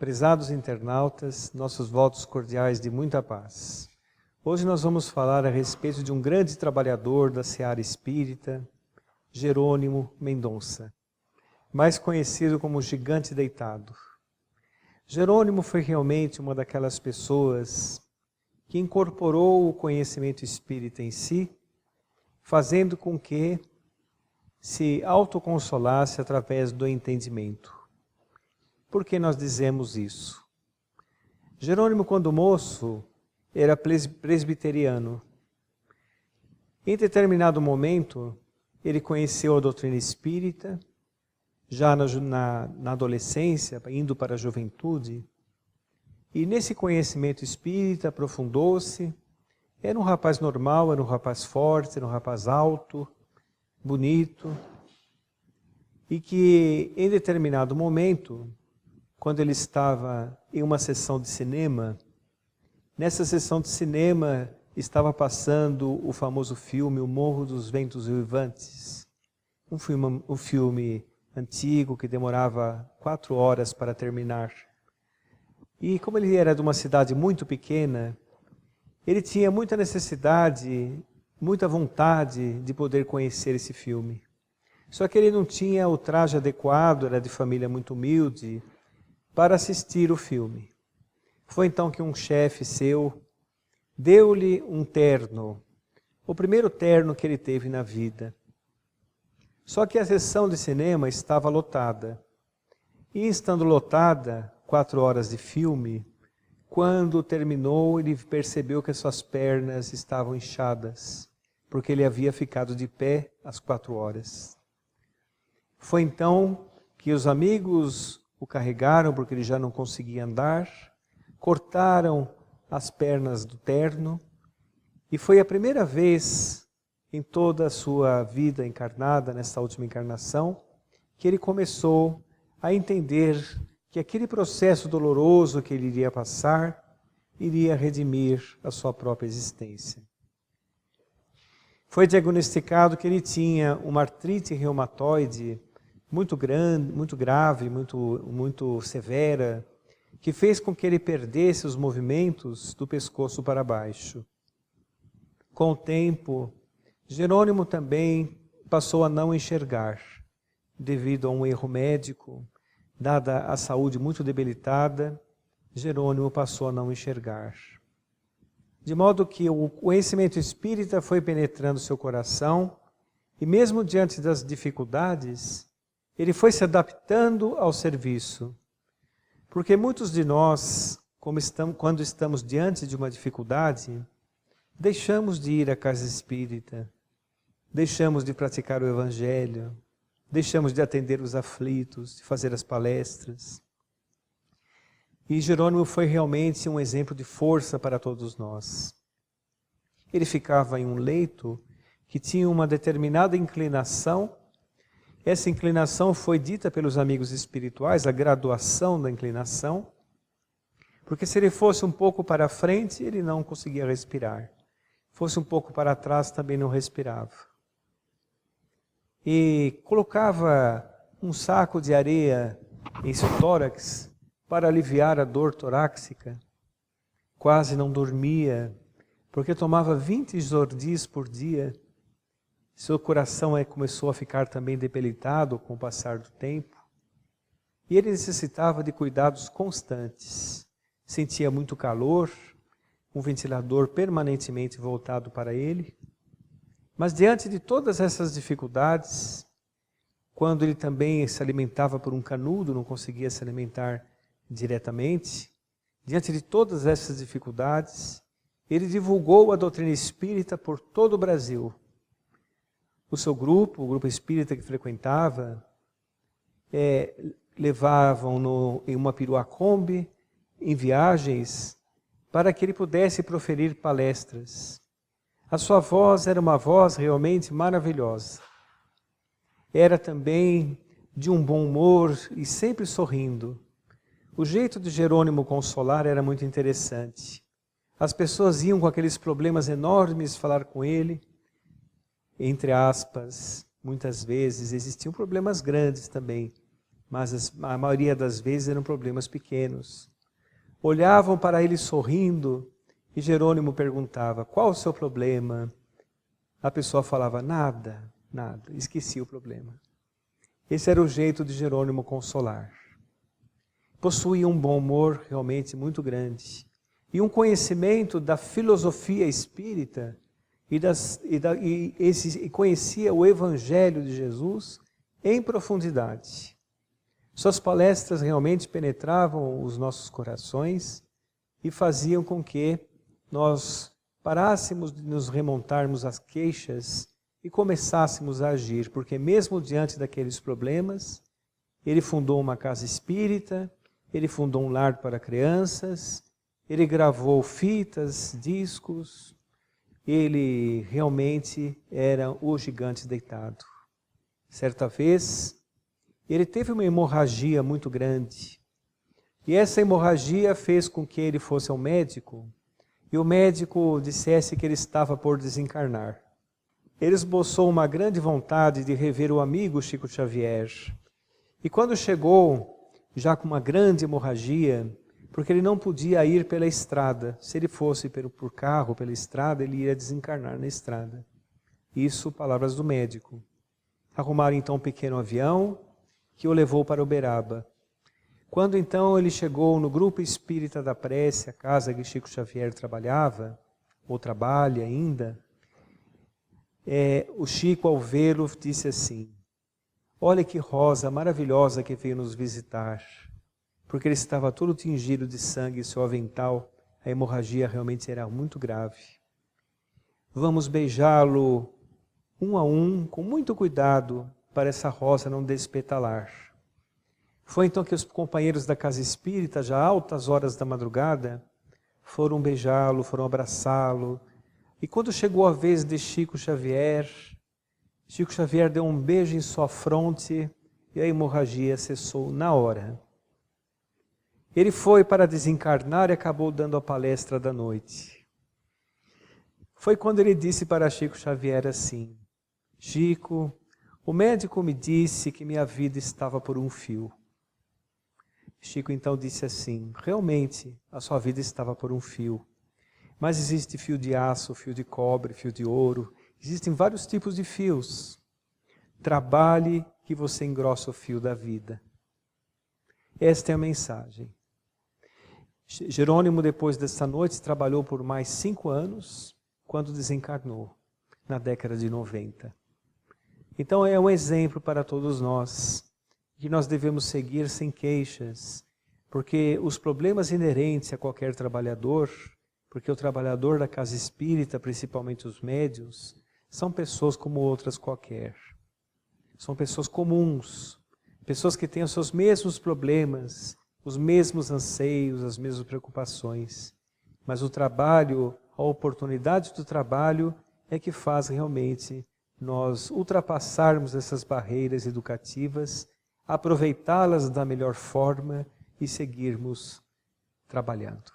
Prezados internautas, nossos votos cordiais de muita paz. Hoje nós vamos falar a respeito de um grande trabalhador da seara espírita, Jerônimo Mendonça, mais conhecido como o Gigante Deitado. Jerônimo foi realmente uma daquelas pessoas que incorporou o conhecimento espírita em si, fazendo com que se autoconsolasse através do entendimento. Por que nós dizemos isso? Jerônimo, quando moço, era presbiteriano. Em determinado momento, ele conheceu a doutrina espírita, já na adolescência, indo para a juventude, e nesse conhecimento espírita aprofundou-se. Era um rapaz normal, era um rapaz forte, era um rapaz alto, bonito, e que em determinado momento, quando ele estava em uma sessão de cinema, nessa sessão de cinema estava passando o famoso filme O Morro dos Ventos Uivantes, um filme antigo que demorava 4 horas para terminar. E como ele era de uma cidade muito pequena, ele tinha muita necessidade, muita vontade de poder conhecer esse filme. Só que ele não tinha o traje adequado, era de família muito humilde, para assistir o filme. Foi então que um chefe seu deu-lhe um terno, o primeiro terno que ele teve na vida. Só que a sessão de cinema estava lotada. E estando lotada, 4 horas de filme, quando terminou, ele percebeu que as suas pernas estavam inchadas, porque ele havia ficado de pé às 4 horas. Foi então que os amigos o carregaram, porque ele já não conseguia andar, cortaram as pernas do terno, e foi a primeira vez em toda a sua vida encarnada, nessa última encarnação, que ele começou a entender que aquele processo doloroso que ele iria passar, iria redimir a sua própria existência. Foi diagnosticado que ele tinha uma artrite reumatoide muito grande, muito grave, muito severa, que fez com que ele perdesse os movimentos do pescoço para baixo. Com o tempo, Jerônimo também passou a não enxergar, devido a um erro médico. Dada a saúde muito debilitada, Jerônimo passou a não enxergar. De modo que o conhecimento espírita foi penetrando seu coração, e mesmo diante das dificuldades, ele foi se adaptando ao serviço. Porque muitos de nós, quando estamos diante de uma dificuldade, deixamos de ir à casa espírita, deixamos de praticar o evangelho, deixamos de atender os aflitos, de fazer as palestras. E Jerônimo foi realmente um exemplo de força para todos nós. Ele ficava em um leito que tinha uma determinada inclinação. Essa inclinação foi dita pelos amigos espirituais, a graduação da inclinação, porque se ele fosse um pouco para frente, ele não conseguia respirar. Fosse um pouco para trás, também não respirava. E colocava um saco de areia em seu tórax para aliviar a dor torácica. Quase não dormia, porque tomava 20 Zordis por dia. Seu coração começou a ficar também debilitado com o passar do tempo. E ele necessitava de cuidados constantes. Sentia muito calor, um ventilador permanentemente voltado para ele. Mas diante de todas essas dificuldades, quando ele também se alimentava por um canudo, não conseguia se alimentar diretamente, diante de todas essas dificuldades, ele divulgou a doutrina espírita por todo o Brasil. O seu grupo, o grupo espírita que frequentava, levavam-no em uma piruá-kombi, em viagens, para que ele pudesse proferir palestras. A sua voz era uma voz realmente maravilhosa. Era também de um bom humor e sempre sorrindo. O jeito de Jerônimo consolar era muito interessante. As pessoas iam com aqueles problemas enormes falar com ele, entre aspas, muitas vezes existiam problemas grandes também, mas a maioria das vezes eram problemas pequenos. Olhavam para ele sorrindo e Jerônimo perguntava: qual o seu problema? A pessoa falava: nada, nada, esqueci o problema. Esse era o jeito de Jerônimo consolar. Possuía um bom humor realmente muito grande e um conhecimento da filosofia espírita e conhecia o Evangelho de Jesus em profundidade. Suas palestras realmente penetravam os nossos corações e faziam com que nós parássemos de nos remontarmos às queixas e começássemos a agir, porque mesmo diante daqueles problemas, ele fundou uma casa espírita, ele fundou um lar para crianças, ele gravou fitas, discos, ele realmente era o gigante deitado. Certa vez, ele teve uma hemorragia muito grande. E essa hemorragia fez com que ele fosse ao médico, e o médico dissesse que ele estava por desencarnar. Ele esboçou uma grande vontade de rever o amigo Chico Xavier. E quando chegou, já com uma grande hemorragia, porque ele não podia ir pela estrada. Se ele fosse por carro, pela estrada, ele iria desencarnar na estrada. Isso, palavras do médico. Arrumaram então um pequeno avião que o levou para Uberaba. Quando então ele chegou no grupo espírita da prece, a casa que Chico Xavier trabalhava, ou trabalha ainda, o Chico, ao vê-lo, disse assim: olha que rosa maravilhosa que veio nos visitar. Porque ele estava todo tingido de sangue, seu avental, a hemorragia realmente era muito grave. Vamos beijá-lo um a um, com muito cuidado, para essa rosa não despetalar. Foi então que os companheiros da casa espírita, já altas horas da madrugada, foram beijá-lo, foram abraçá-lo. E quando chegou a vez de Chico Xavier deu um beijo em sua fronte e a hemorragia cessou na hora. Ele foi para desencarnar e acabou dando a palestra da noite. Foi quando ele disse para Chico Xavier assim: Chico, o médico me disse que minha vida estava por um fio. Chico então disse assim: realmente, a sua vida estava por um fio. Mas existe fio de aço, fio de cobre, fio de ouro. Existem vários tipos de fios. Trabalhe que você engrossa o fio da vida. Esta é a mensagem. Jerônimo, depois dessa noite, trabalhou por mais 5 anos, quando desencarnou, na década de 90. Então é um exemplo para todos nós, que nós devemos seguir sem queixas, porque os problemas inerentes a qualquer trabalhador, porque o trabalhador da casa espírita, principalmente os médiuns, são pessoas como outras qualquer. São pessoas comuns, pessoas que têm os seus mesmos problemas, os mesmos anseios, as mesmas preocupações. Mas o trabalho, a oportunidade do trabalho é que faz realmente nós ultrapassarmos essas barreiras educativas, aproveitá-las da melhor forma e seguirmos trabalhando.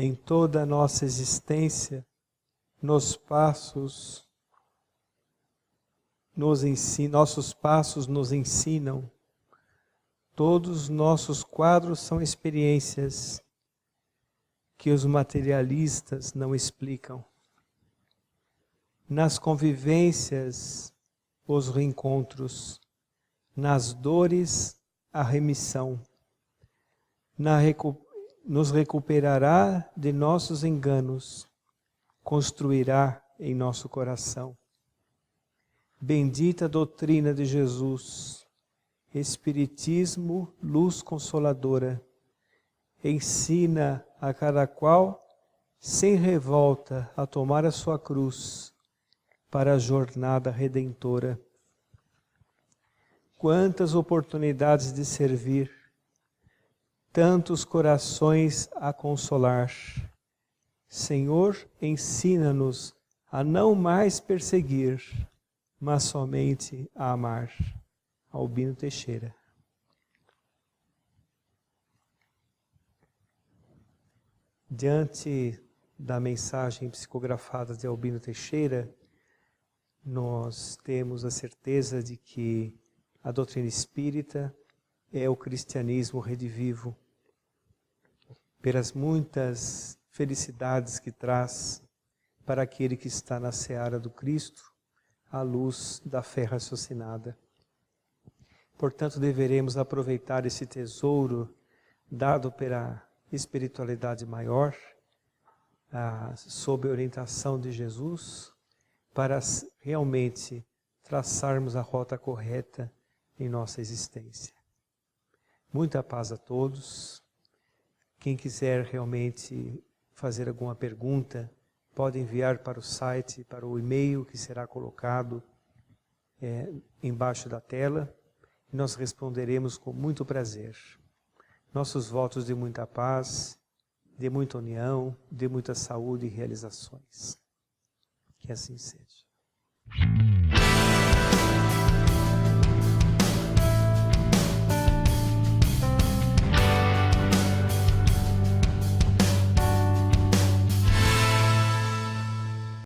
em toda a nossa existência, nossos passos nos ensinam. Todos os nossos quadros são experiências que os materialistas não explicam. Nas convivências, os reencontros. Nas dores, a remissão. Nos recuperará de nossos enganos, construirá em nosso coração. Bendita doutrina de Jesus, Espiritismo, luz consoladora, ensina a cada qual, sem revolta, a tomar a sua cruz para a jornada redentora. Quantas oportunidades de servir, tantos corações a consolar. Senhor, ensina-nos a não mais perseguir, mas somente a amar. Albino Teixeira. Diante da mensagem psicografada de Albino Teixeira, nós temos a certeza de que a doutrina espírita é o cristianismo redivivo, pelas muitas felicidades que traz para aquele que está na seara do Cristo, à luz da fé raciocinada. Portanto, deveremos aproveitar esse tesouro dado pela espiritualidade maior, sob a orientação de Jesus, para realmente traçarmos a rota correta em nossa existência. Muita paz a todos. Quem quiser realmente fazer alguma pergunta, pode enviar para o site, para o e-mail que será colocado embaixo da tela. E nós responderemos com muito prazer. Nossos votos de muita paz, de muita união, de muita saúde e realizações. Que assim seja.